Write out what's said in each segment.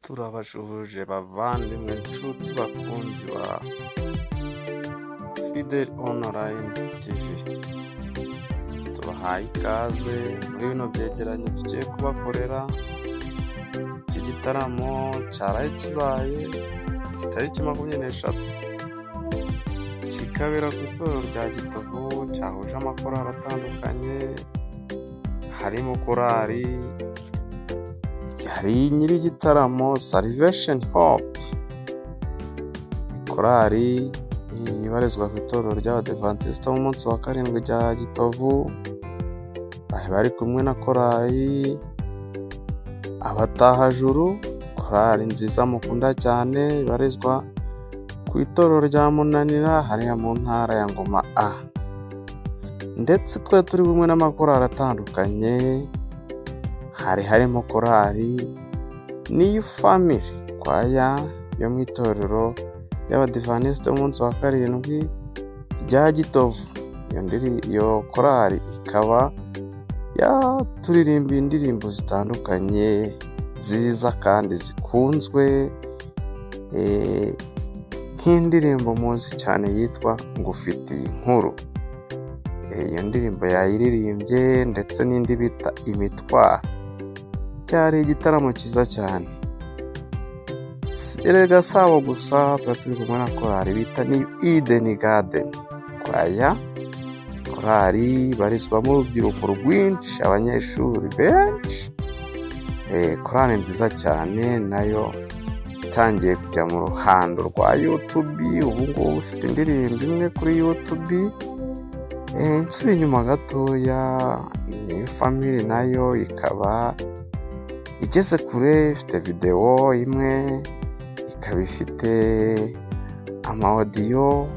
Turabashuhuje bavandimwe nshuti bakunzi ba Fidel Online TV, tubahaye ikaze muri bino byegeranyo tugiye kubakorera igitaramo cyaraye kibaye ku itariki 23 kikabera ku itorero rya Gitovu, cyahuje amakorali atandukanye, harimo korali yari nyiri igitaramo Salvation Hope, korali ibarizwa ku itorero ry'Abadiventiste b'umunsi wa karindwi rya Gitovu, bari kumwe na korali Abatahajuru, korali nziza mukunda cyane ibarizwa ku itorero rya Munanira hariya mu ntara ya Ngoma A, ndetse twe turi kumwe n'amakorali atandukanye, harimo korali New Family kwaya yo mu itorero y'Abadiventiste b'umunsi wa karindwi rya Gitovu. Iyo korali ikaba yaturirimbiye indirimbo zitandukanye nziza kandi zikunzwe, nk'indirimbo muzi cyane yitwa Ngufitiye Inkuru. Iyo ndirimbo yayiririmbye, ndetse n'indi bita Imitwaro. Cyari igitaramo cyiza cyane. Erega sabo gusa, tuba turi kumwe na korali bita New Eden Garden kwaya, korali barizwamo urubyiruko rwinshi, abanyeshuri benshi, korali nziza cyane, nayo itangiye kujya mu ruhando rwa YouTube. Ubu ngubu ufite indirimbo imwe kuri YouTube. Nsubiye inyuma gatoya, New Family nayo ikaba igeze kure, ifite video imwe, ikaba ifite amawodiyo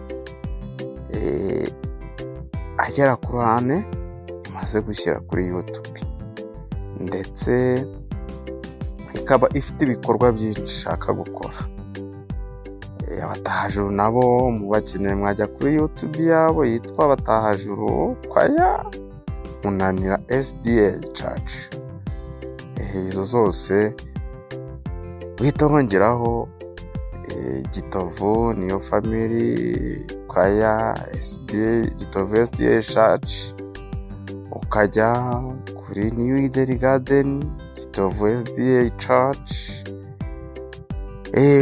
agera kuri 4 imaze gushyira kuri YouTube, ndetse ikaba ifite ibikorwa byinshi ishaka gukora. Abatahajuru nabo mubakeneye mwajya kuri YouTube yabo yitwa Abatahajuru kwaya Munanira SDA Church. Izo zose uhita wongeraho Gitovu New Family kwaya SDA, Gitovu SDA Church, ukajya kuri New Eden Garden, Gitovu SDA Church,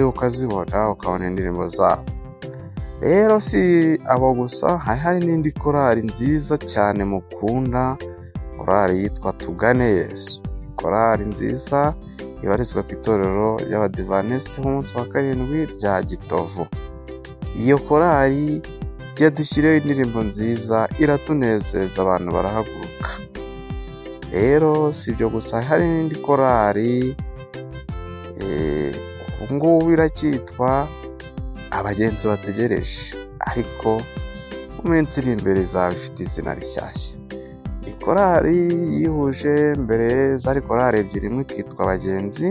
ukazibona ukabona indirimbo zabo. Rero si abo gusa, hari n'indi korali nziza cyane mukunda, korali yitwa Tugane Yesu, korali nziza ibarizwa ku itorero y'Abadiventiste b'umunsi wa karindwi rya Gitovu. Iyo korali yadushyiriyeho indirimbo nziza, iratunezeza, abantu barahaguruka. Rero si ibyo gusa, hari n'indi korali ubu ngubu iracyitwa Abagenzi Bategereje, ariko mu minsi iri imbere izaba ifite izina rishyashya. Ni korali yihuje, mbere zari korali ebyiri, imwe ikitwa Abagenzi,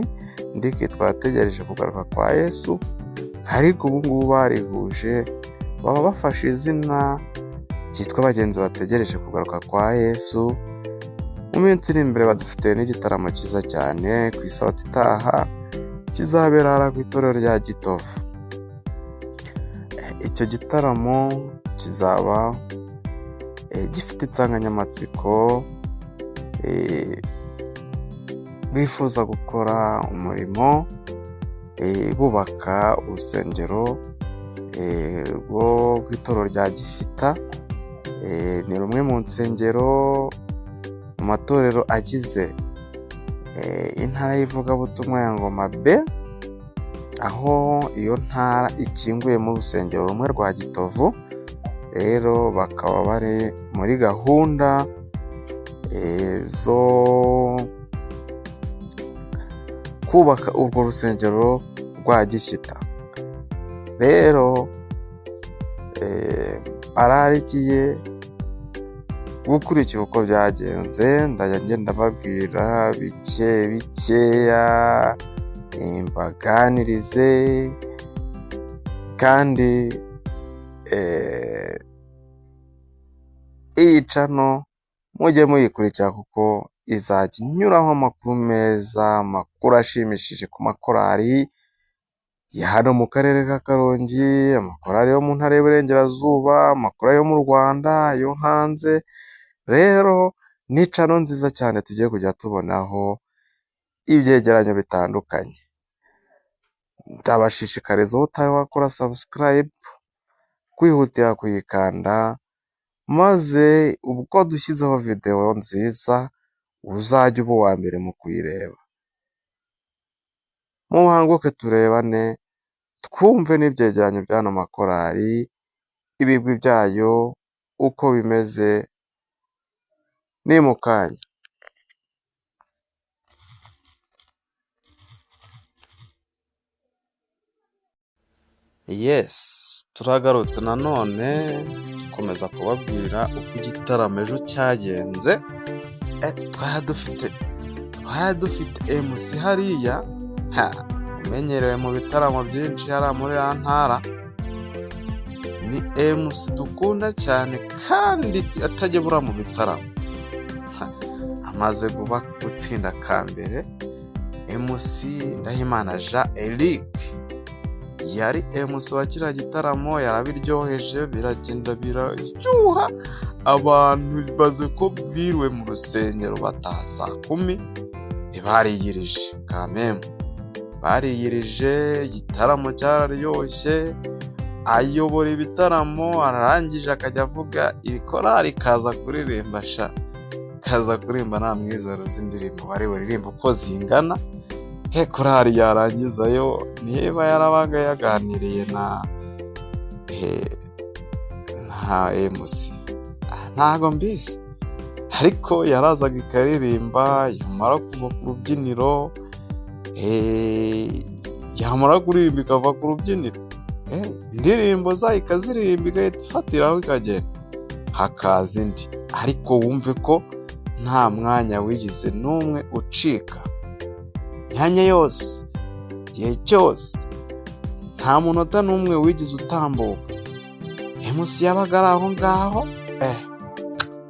indi ikitwa Abategereje kugaruka kwa Yesu, ariko ubu ngubu barihuje, baba bafashe izina cyitwa Abagenzi Bategereje kugaruka kwa Yesu. Mu minsi iri imbere badufite n'igitaramo cyiza cyane ku isabato itaha, kizabera ku itorero rya Gitovu. Icyo gitaramo kizaba gifite insanganyamatsiko, bifuza gukora umurimo, bubaka urusengero rwo ku itorero rya Gisita. Ni rumwe mu nsengero mu matorero agize intara y'ivugabutumwa ya Ngoma B, aho iyo ntara ikinguye mu rusengero rumwe rwa Gitovu. Rero bakaba bari muri gahunda zo kubaka urwo rusengero rwa Gishyita. Rero bararikiye gukurikira uko byagenze, ndajya ngenda babwira bikeya, imbaganirize, kandi iyi cano mujye muyikurikira kuko izajya inyuraho amakuru meza, amakuru ashimishije ku makorali ya hano mu karere ka Karongi, amakorali yo mu ntara y'Iburengerazuba, amakorali yo mu Rwanda, yo hanze. Rero ni channel nziza cyane tugiye kujya tubonaho ibyegeranyo bitandukanye. Ndabashishikariza utari wakora subscribe kwihutira kuyikanda, maze ubwo dushyizeho video nziza uzajya uba uwa mbere mu kuyireba. Muhanguke turebane, twumve n'ibyegeranyo by'ano makorali, ibigwi byayo uko bimeze, ni mu kanya. Yes, turagarutse nanone dukomeza kubabwira uko igitaramo ejo cyagenze. Twari dufite MC hariya, umenyerewe mu bitaramo byinshi hariya muri ya ntara. Ni MC dukunda cyane kandi atajya bura mu bitaramo. Amaze gutsinda kambere, MC Ndahimana Jean Eric yari MC wa kiriya gitaramo, yarabiryoheje, biragenda biraryoha. Abantu baze ko biriwe mu rusengero bataha saa 10, bariyirije kameme, bariyirije. Igitaramo cyararyoshye, ayobora ibitaramo, ararangije akajya avuga ibikorari kaza kuririmba kaza kuririmba nta mwizero z'indirimbo bari buririmba uko zingana. Korari yarangizayo niba yarabaga yaganiriye na MC, ntago mbizi, ariko yarazaga ikaririmba, yamara kuva ku rubyiniro, yamara kuririmba ikava ku rubyiniro, indirimbo zayo ikaziririmba igahita ifatiraho ikagenda, hakaza indi. Ariko wumve ko nta mwanya wigize n'umwe ucika, myanya yose, igihe cyose, nta munota n'umwe wigize utambuka. MC yabaga ari aho ngaho,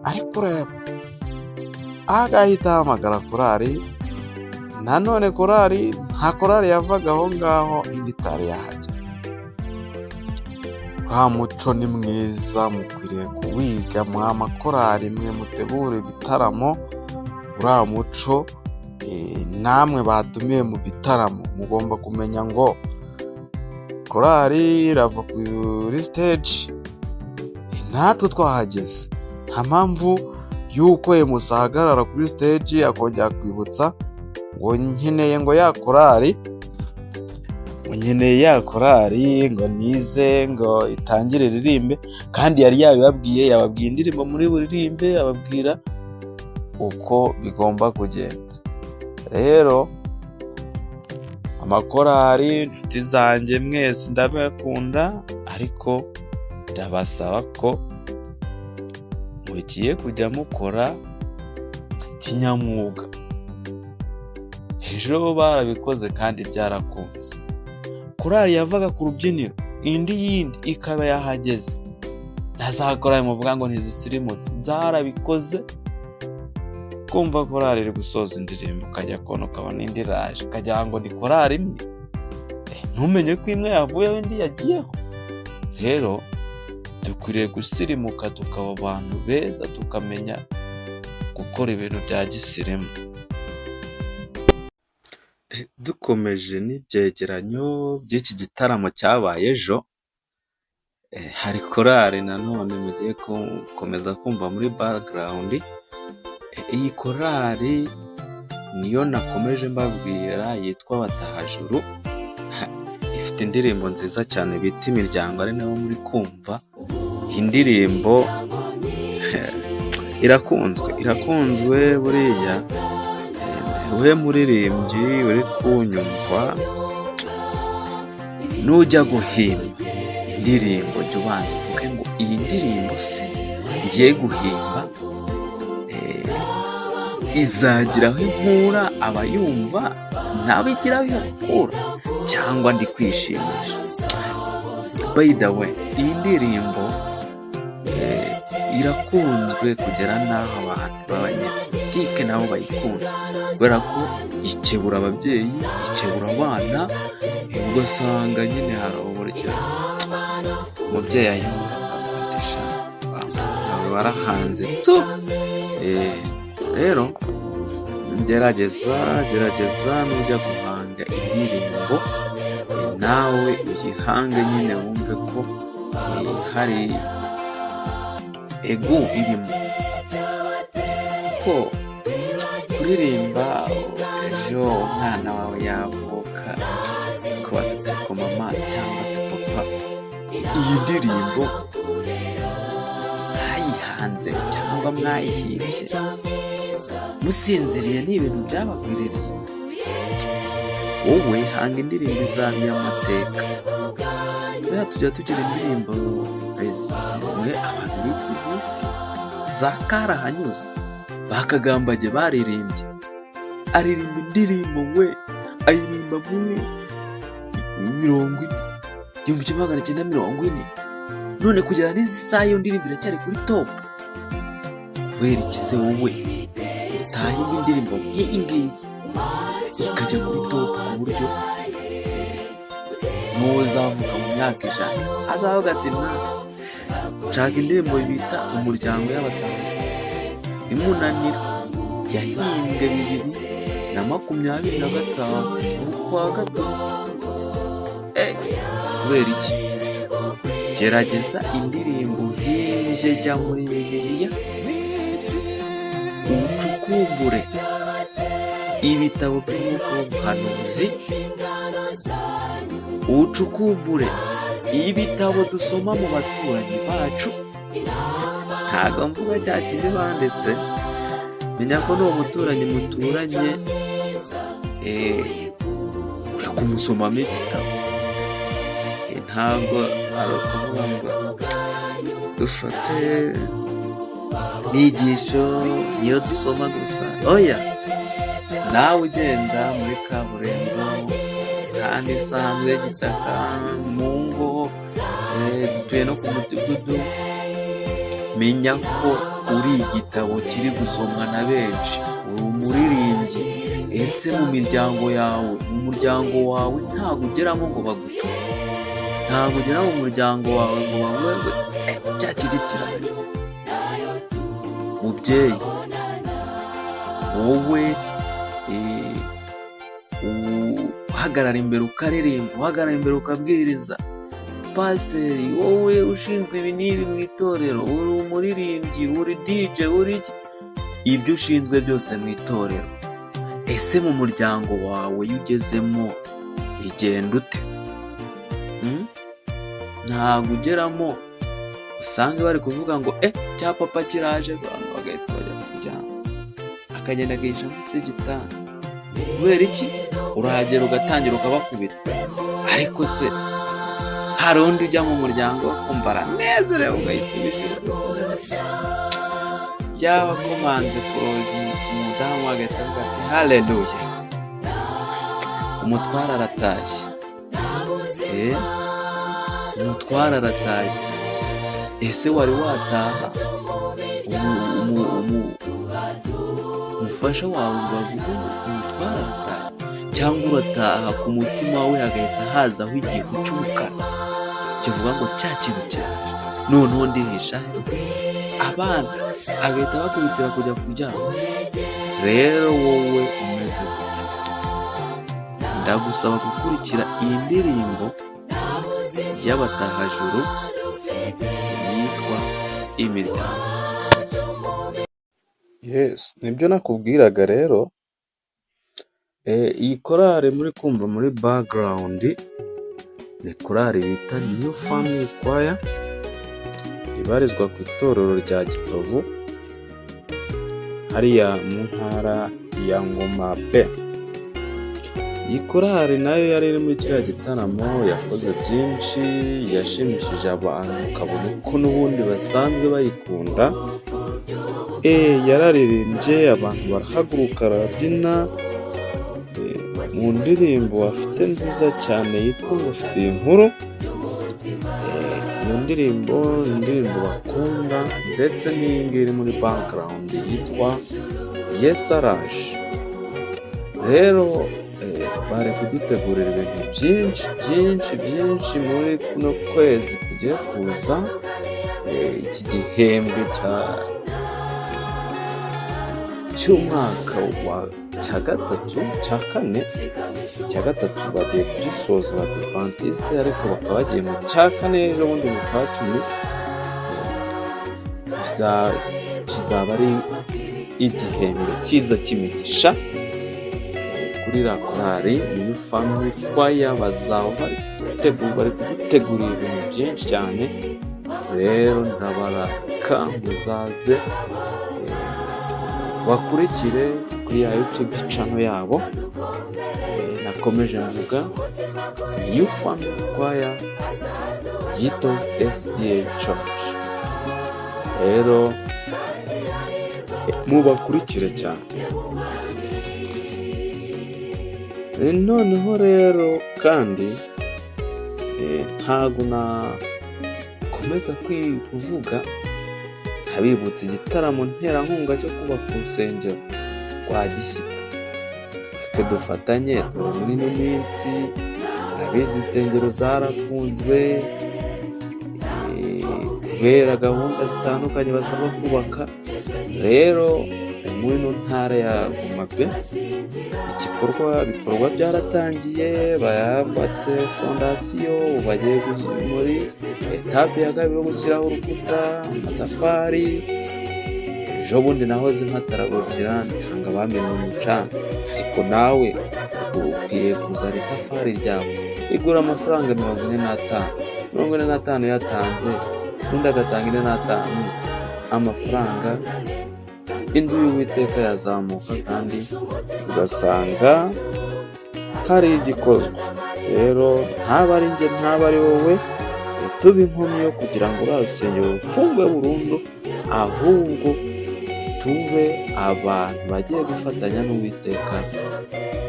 ariko ureba agahita ahamagara korari. Nanone korari, nta korari yavaga aho ngaho indi itari yahagera. Uriya muco ni mwiza, mukwiriye kuwiga mwa makorari mwe mutegura ibitaramo. Uriya muco namwe batumiye mu bitaramo mugomba kumenya ngo korari irava kuri stage, natwe twahageze. Nta mpamvu yuko MC ahagarara kuri stage akongera kwibutsa ngo nkeneye ngo ya korari ngo nize ngo itangire ririmbe, kandi yari yabibabwiye indirimbo muri buririmbe, ababwira uko bigomba kugenda. Rero amakorari, inshuti zanjye mwese ndabakunda, ariko ndabasaba ko mugiye kujya mukora kinyamwuga. Ejo barabikoze kandi byarakunze. Korari yavaga ku rubyiniro, yindi ikaba yahageze. Ntazakora muvuga ngo ntizisirimutse, zarabikoze. Kumva korari iri gusoza indirimbo ukajya kubona ukabona indi iraje, ukagira ngo ni korari imwe, ntumenye ko imwe yavuyeho indi yagiyeho. Rero dukwiriye gusirimuka tukaba abantu beza, tukamenya gukora ibintu bya gisirimu. Dukomeje n'ibyegeranyo by'iki gitaramo cyabaye ejo, hari korari nanone mugiye gukomeza kumva muri background. Iyi korari niyo nakomeje mbabwira, yitwa Batahajuru. Ifite indirimbo nziza cyane bita Imiryango, ari nayo muri kumva. Indirimbo irakunzwe buriya. We muririmbyi uri kunyumva, nujya guhimba indirimbo jya ubanza uvuge ngo iyi ndirimbo se ngiye guhimba izagiraho inkura abayumva, ntabigiraho inkura cyangwa ndi kwishimisha. By the way, iyi ndirimbo irakunzwe kugera n'aho abantu b'abanyarwanda banyapolitike nabo bayikunda kubera ko ikebura ababyeyi, ikebura abana, ugasanga nyine hari uburyo umubyeyi ayumva akafatisha barahanze tu. Rero gerageza nujya guhanga indirimbo nawe uyihange nyine wumve ko hari ego irimo, ko kuririmba ejo umwana wawe yavuka kubaza ko mama cyangwa se papa iyi ndirimbo mwayihanze cyangwa mwayihimbye musinziriye ni ibintu byabagwiririye. Wowe hanga indirimbo izamye amateka. Rero tujya tugira indirimbo zimwe abantu bifuza isi za karahanyuze bakagambage baririmbye, aririmba indirimbo we ayirimba muri 1940, none kugera n'izi saa iyo ndirimbo iracyari kuri top. Kubera iki se wowe utahimba indirimbo nk'iyi ngiyi ikajya kuri top ku buryo n'uwo uzavuka mu myaka 100 azavuga ati nshaka indirimbo bita umuryango y'abatanga imunanira yahimbwe 2025 mu kwa gatatu. Kubera iki? Gerageza indirimbo himbye jya muri Bibiliya ucukumbure ibitabo by'ubuhanuzi, ucukumbure ibitabo dusoma mu baturanyi bacu. Ntabwo mvuga cya kindi banditse, menya ko n'uwo muturanyi muturanye uri kumusomamo igitabo. Ntabwo ari ukuvuga ngo dufate inyigisho niyo dusoma gusa, oya, nawe ugenda muri kaburimbo kandi isanzwe y'igitaka mu ngo dutuye no ku mudugudu, menya ko uri igitabo kiri gusomwa na benshi, uri umuririmbyi. Ese mu muryango wawe ntabwo ugeramo ngo bagutume, ntabwo ugera mu muryango wawe ngo bavuge cya kiri kirahari. Mubyeyi wowe uhagarara imbere ukaririmba, uhagarara imbere ukabwiriza. Pasiteri wowe ushinzwe ibi n'ibi mu itorero, uri umuririmbyi, uri DJ, uri ibyo ushinzwe byose mu itorero. Ese mu muryango wawe iyo ugezemo bigenda ute? Ntabwo ugeramo usange bari kuvuga ngo cya papa kiraje, abantu bagahita bajya kuryama, akagenda akihisha munsi y'igitanda. Kubera iki? Urahagera ugatangira ukabakubita. Ariko se hari undi ujya mu muryango ukumva aranezerewe ugahita ubijira, yaba akomanze ku rugi umudamu agahita avuga ati haleluya, umutware aratashye. Umutware aratashye. Ese wari wataha umufasha wawe ngo bavuge umutware arataha, cyangwa urataha ku mutima we hagahita hazaho igihu cy'umukara kivuga ngo cya kintu kiraje, noneho ndihisha abana agahita bakubitira kujya kuryama. Rero wowe umeze gutya, ndagusaba gukurikira iyi ndirimbo y'abatahajuru yitwa Imiryango. Yes, nibyo nakubwiraga. Rero iyi korali muri kumva muri background ni korali bita New Family Choir, ibarizwa ku itorero rya Gitovu hariya mu ntara ya Ngoma B. Iyi korali nayo yari iri muri kiriya gitaramo, yakoze byinshi, yashimishije abantu, ukabona ko n'ubundi basanzwe bayikunda. Yararirimbye, abantu barahaguruka barabyina mu ndirimbo bafite nziza cyane yitwa Ngufitiye Inkuru. Iyo indirimbo bakunda, ndetse n'iyi ngiyi iri muri background yitwa Yesu araje. Rero bari kudutegurira ibintu byinshi muri kuno kwezi kugiye kuza, iki gihembwe cy'umwaka cya gatatu cya kane. Icya gatatu bagiye kugisoza Abadivantisite, ariko bakaba bagiye mu cya kane ejo bundi mu kwa cumi. Kizaba ari igihembwe cyiza cy'imigisha kuri la korali New Family Choir. Bazaba bari kudutegurira ibintu byinshi cyane. Rero ndabaraka muzaze bakurikire kuri ya YouTube channel yabo. Nakomeje mvuga New Family Choir Gitov SDA Church. Rero mubakurikire cyane. Noneho rero kandi ntago nakomeza kuvuga ntabibutse igitaramo nterankunga cyo kubaka urusengero rwa Gishyita. Reka dufatanye muri ino minsi, murabizi insengero zarafunzwe kubera gahunda zitandukanye basabwa kubaka. Rero muri ino ntara ya Gumabwe ibikorwa byaratangiye, bayambatse fondasiyo, bagiye muri etape ya kabiri yo gushyiraho urukuta, amatafari. Ejo bundi nahoze mpataragukira nsanga bamenye umucanga, ariko nawe ukwiye kuzana itafari ryawe igura amafaranga 45 yatanze, undi agatanga 45 amafaranga. Inzu y'Uwiteka yazamuka kandi ugasanga hari igikozwe. Rero ntaba ari njye, ntaba ari wowe tuba inkomyi yo kugira ngo urusengero rufungwe burundu, ahubwo tube abantu bagiye gufatanya n'Uwiteka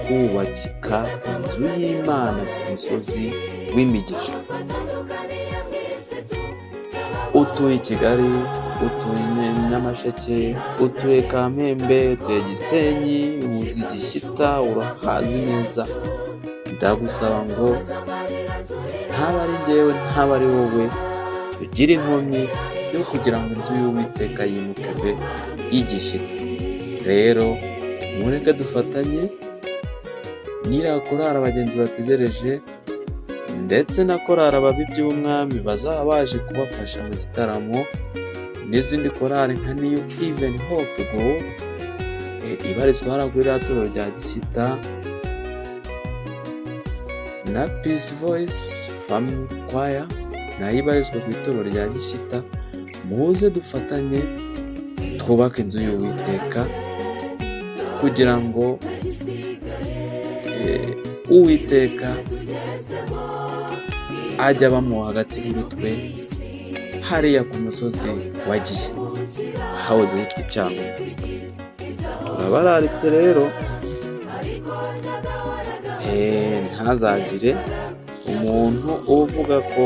kubakika inzu y'Imana ku musozi w'imigisha. Utuye i Kigali, utuye Nyamasheke, utuye Kamembe, utuye Gisenyi, uzi Gishyita, urahazi neza. Ndagusaba ngo ntaba ari njyewe, ntaba ari wowe, ugire inkomyi yo kugira ngo inzu y'Uwiteka yimuke ve i Gishyita. Rero mureke dufatanye n'iriya korali Abagenzi Bategereje ndetse na korali Ababibyi b'Umwami bazaba baje kubafasha mu gitaramo, n'izindi korali nka New Even Hope Go ibarizwa hariya kuri iriya torero rya Gishyita, na Peace Voice Family Choir nayo ibarizwa ku itorero rya Gishyita. Muze dufatanye twubake inzu y'Uwiteka kugira ngo Uwiteka ajya abamu hagati muri twe hariya ku musozi wa Gishyita hahoze hitwa Icyangugu. Turabararitse rero, ntazagire umuntu uvuga ko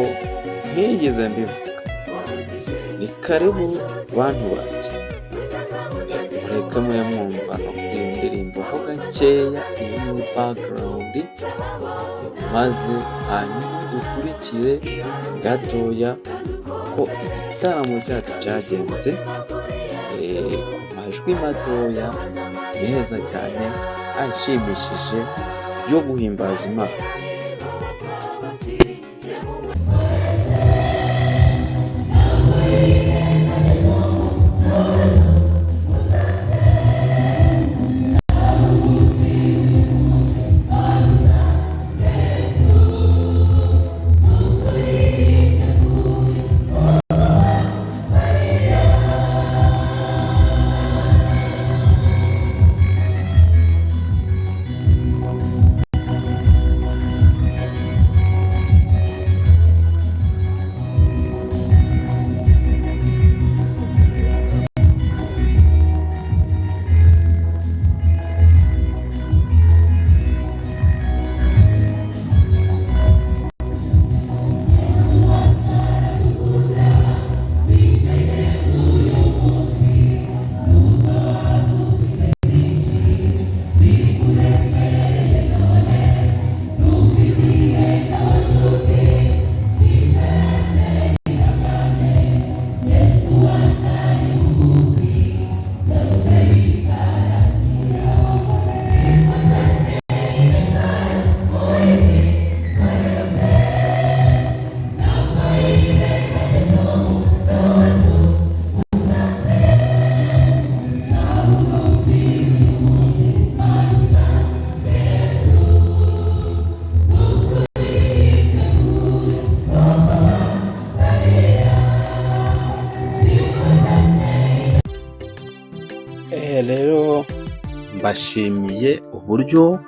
ntigeze mbivuga. Ni karibu bantu banjye, mureke mwe mwumva no kuri iyo ndirimbo ho gakeya iri muri background, maze hanyuma dukurikire gatoya ko igitaramo cyacu cyagenze ku majwi matoya meza cyane ashimishije yo guhimbaza Imana. mbashimiye uburyo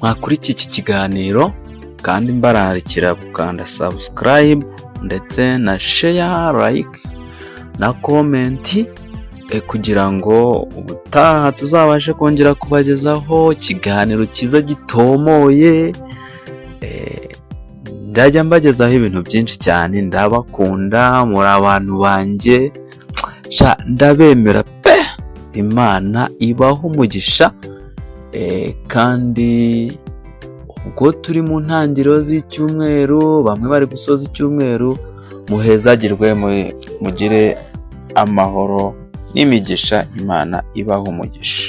mwakurikiye iki kiganiro kandi mbararikira gukanda subscribe ndetse na share, like na comment kugira ngo ubutaha tuzabashe kongera kubagezaho ikiganiro cyiza gitomoye. Ndajya mbagezaho ibintu byinshi cyane, ndabakunda, muri abantu banjye, ndabemera pe. Imana ibaho umugisha, kandi ubwo turi mu ntangiriro z'icyumweru, bamwe bari gusoza icyumweru, muhezagirwe, mugire amahoro n'imigisha. Imana ibaho umugisha.